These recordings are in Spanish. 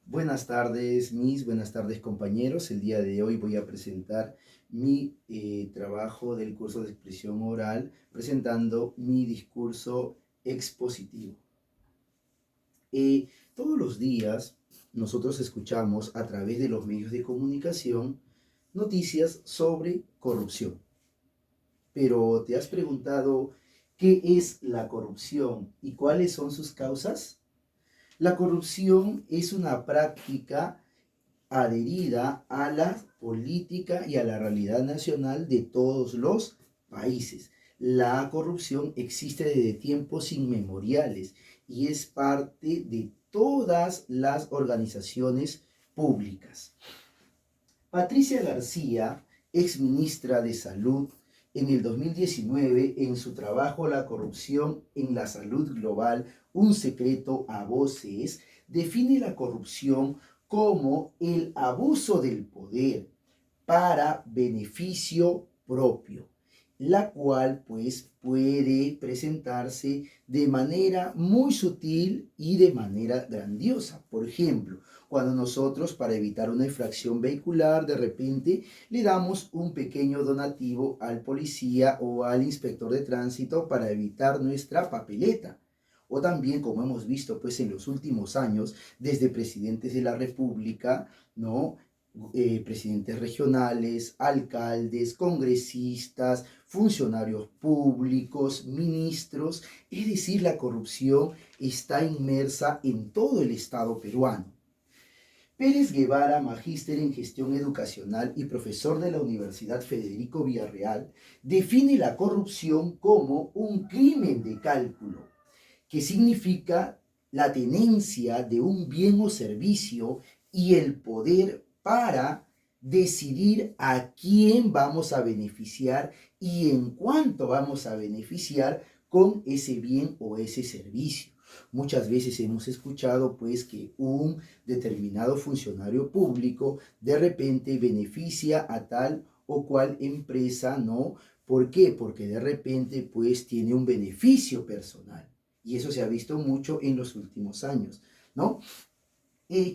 Buenas tardes, buenas tardes, compañeros. El día de hoy voy a presentar mi trabajo del curso de expresión oral, presentando mi discurso expositivo. Todos los días nosotros escuchamos a través de los medios de comunicación noticias sobre corrupción. Pero ¿te has preguntado qué es la corrupción y cuáles son sus causas? La corrupción es una práctica adherida a la política y a la realidad nacional de todos los países. La corrupción existe desde tiempos inmemoriales y es parte de todas las organizaciones públicas. Patricia García, ex ministra de Salud, en el 2019, en su trabajo La corrupción en la salud global, un secreto a voces, define la corrupción como el abuso del poder para beneficio propio, la cual pues puede presentarse de manera muy sutil y de manera grandiosa. Por ejemplo, cuando nosotros para evitar una infracción vehicular de repente le damos un pequeño donativo al policía o al inspector de tránsito para evitar nuestra papeleta. O también, como hemos visto pues en los últimos años, desde presidentes de la República, ¿no? Presidentes regionales, alcaldes, congresistas, funcionarios públicos, ministros, es decir, la corrupción está inmersa en todo el Estado peruano. Pérez Guevara, magíster en gestión educacional y profesor de la Universidad Federico Villarreal, define la corrupción como un crimen de cálculo, que significa la tenencia de un bien o servicio y el poder para decidir a quién vamos a beneficiar y en cuánto vamos a beneficiar con ese bien o ese servicio. Muchas veces hemos escuchado pues que un determinado funcionario público de repente beneficia a tal o cual empresa, ¿no? ¿Por qué? Porque de repente pues tiene un beneficio personal. Y eso se ha visto mucho en los últimos años, ¿no?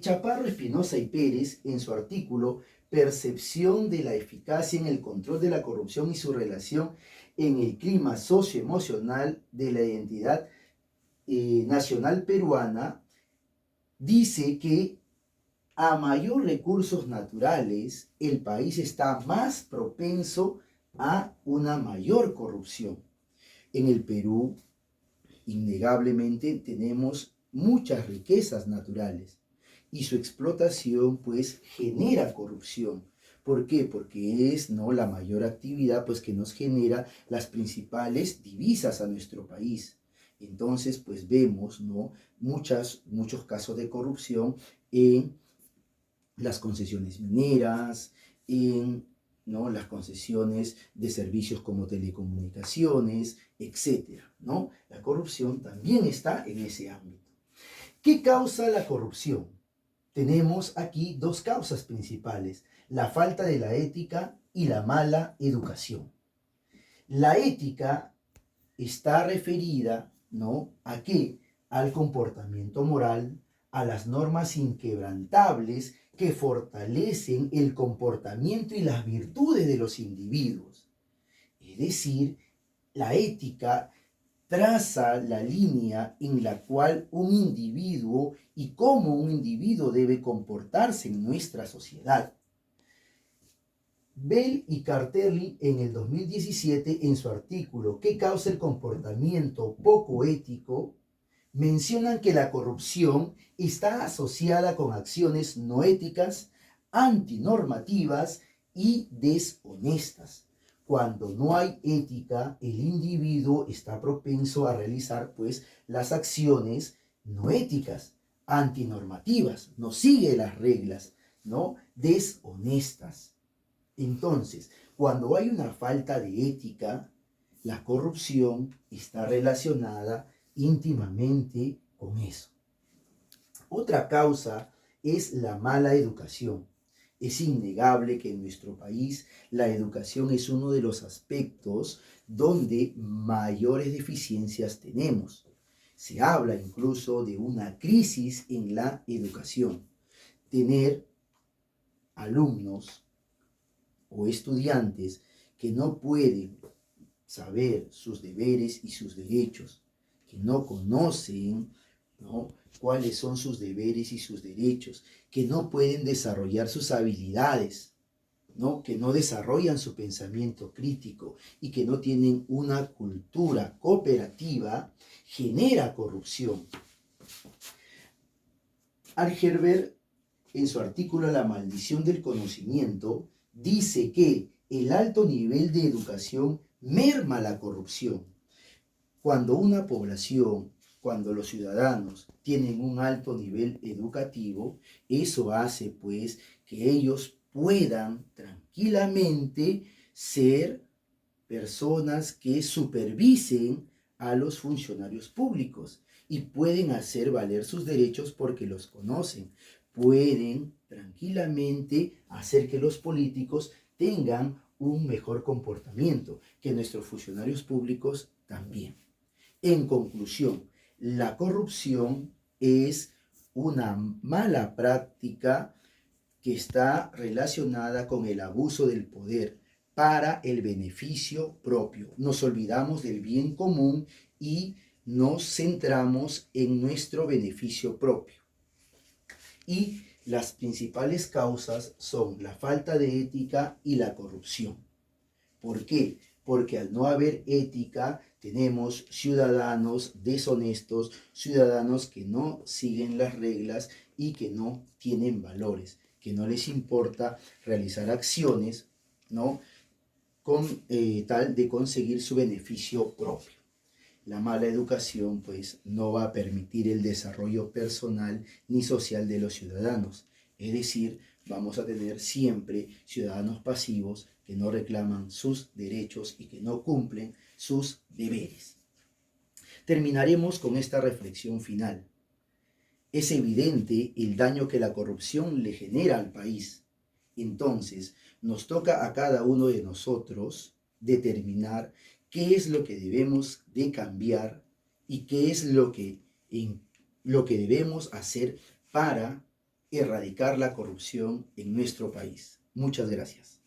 Chaparro, Espinosa y Pérez, en su artículo Percepción de la eficacia en el control de la corrupción y su relación en el clima socioemocional de la identidad nacional peruana, dice que a mayor recursos naturales, el país está más propenso a una mayor corrupción. En el Perú, innegablemente, tenemos muchas riquezas naturales y su explotación pues genera corrupción. ¿Por qué? Porque es no la mayor actividad pues que nos genera las principales divisas a nuestro país. Entonces pues vemos no muchos casos de corrupción en las concesiones mineras, en ¿no? las concesiones de servicios como telecomunicaciones, etcétera, ¿no? La corrupción también está en ese ámbito. ¿Qué causa la corrupción? Tenemos aquí dos causas principales, la falta de la ética y la mala educación. La ética está referida, ¿no? ¿A qué? Al comportamiento moral, a las normas inquebrantables que fortalecen el comportamiento y las virtudes de los individuos. Es decir, la ética traza la línea en la cual un individuo y cómo un individuo debe comportarse en nuestra sociedad. Bell y Cartelli en el 2017, en su artículo ¿Qué causa el comportamiento poco ético?, mencionan que la corrupción está asociada con acciones no éticas, antinormativas y deshonestas. Cuando no hay ética, el individuo está propenso a realizar pues las acciones no éticas, antinormativas, no sigue las reglas, ¿no? Deshonestas. Entonces, cuando hay una falta de ética, la corrupción está relacionada íntimamente con eso. Otra causa es la mala educación. Es innegable que en nuestro país la educación es uno de los aspectos donde mayores deficiencias tenemos. Se habla incluso de una crisis en la educación. tener alumnos o estudiantes que no pueden saber sus deberes y sus derechos, que no conocen, ¿no?, cuáles son sus deberes y sus derechos, que no pueden desarrollar sus habilidades, ¿no?, que no desarrollan su pensamiento crítico y que no tienen una cultura cooperativa, genera corrupción. Algerber, en su artículo La maldición del conocimiento, dice que el alto nivel de educación merma la corrupción. Cuando una población, cuando los ciudadanos tienen un alto nivel educativo, eso hace pues que ellos puedan tranquilamente ser personas que supervisen a los funcionarios públicos y pueden hacer valer sus derechos porque los conocen. Pueden tranquilamente hacer que los políticos tengan un mejor comportamiento, que nuestros funcionarios públicos también. En conclusión, la corrupción es una mala práctica que está relacionada con el abuso del poder para el beneficio propio. Nos olvidamos del bien común y nos centramos en nuestro beneficio propio. Y las principales causas son la falta de ética y la corrupción. ¿Por qué? Porque al no haber ética, tenemos ciudadanos deshonestos, ciudadanos que no siguen las reglas y que no tienen valores, que no les importa realizar acciones, ¿no?, con tal de conseguir su beneficio propio. La mala educación pues no va a permitir el desarrollo personal ni social de los ciudadanos. Es decir, vamos a tener siempre ciudadanos pasivos que no reclaman sus derechos y que no cumplen sus deberes. Terminaremos con esta reflexión final. Es evidente el daño que la corrupción le genera al país. Entonces, nos toca a cada uno de nosotros determinar qué es lo que debemos de cambiar y qué es lo que debemos hacer para erradicar la corrupción en nuestro país. Muchas gracias.